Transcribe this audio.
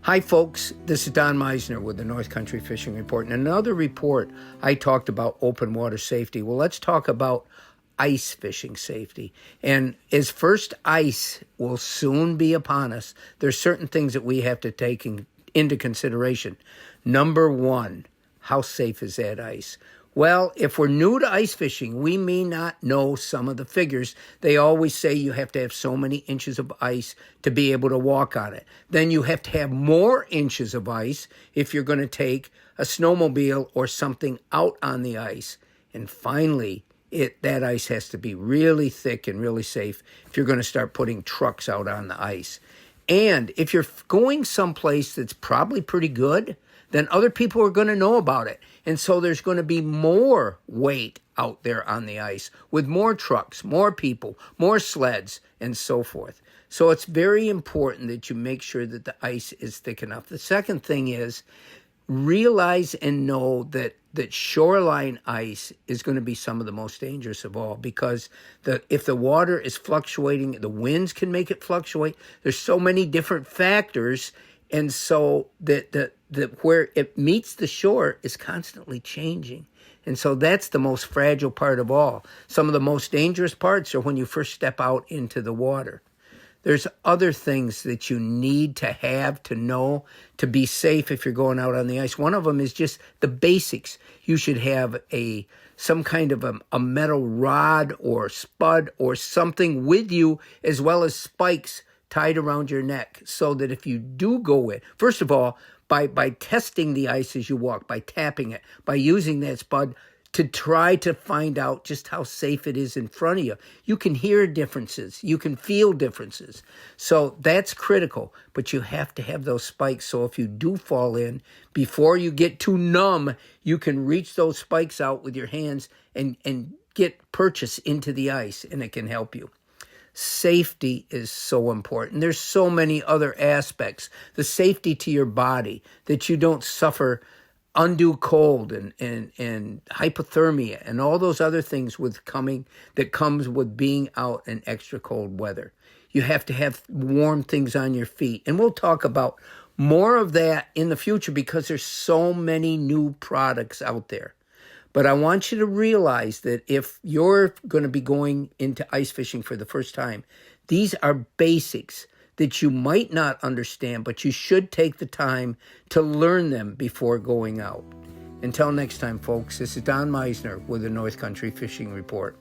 Hi, folks. This is Don Meisner with the North Country Fishing Report. In another report, I talked about open water safety. Well, let's talk about ice fishing safety. And as first ice will soon be upon us, there's certain things that we have to take into consideration. Number one, how safe is that ice? Well, if we're new to ice fishing, we may not know some of the figures. They always say you have to have so many inches of ice to be able to walk on it. Then you have to have more inches of ice if you're going to take a snowmobile or something out on the ice. And finally, that ice has to be really thick and really safe if you're going to start putting trucks out on the ice. And if you're going someplace that's probably pretty good, then other people are going to know about it. And so there's going to be more weight out there on the ice with more trucks, more people, more sleds, and so forth. So it's very important that you make sure that the ice is thick enough. The second thing is realize and know that shoreline ice is going to be some of the most dangerous of all, because if the water is fluctuating, the winds can make it fluctuate. There's so many different factors. And so that where it meets the shore is constantly changing. And so that's the most fragile part of all. Some of the most dangerous parts are when you first step out into the water. There's other things that you need to have to know to be safe if you're going out on the ice. One of them is just the basics. You should have some kind of a metal rod or spud or something with you, as well as spikes tied around your neck, so that if you do go in, first of all, by testing the ice as you walk, by tapping it, by using that spud to try to find out just how safe it is in front of you. You can hear differences. You can feel differences. So that's critical, but you have to have those spikes. So if you do fall in, before you get too numb, you can reach those spikes out with your hands and get purchase into the ice, and it can help you. Safety is so important. There's so many other aspects. The safety to your body, that you don't suffer undue cold and hypothermia and all those other things that comes with being out in extra cold weather. You have to have warm things on your feet. And we'll talk about more of that in the future, because there's so many new products out there. But I want you to realize that if you're going to be going into ice fishing for the first time, these are basics that you might not understand, but you should take the time to learn them before going out. Until next time, folks, this is Don Meisner with the North Country Fishing Report.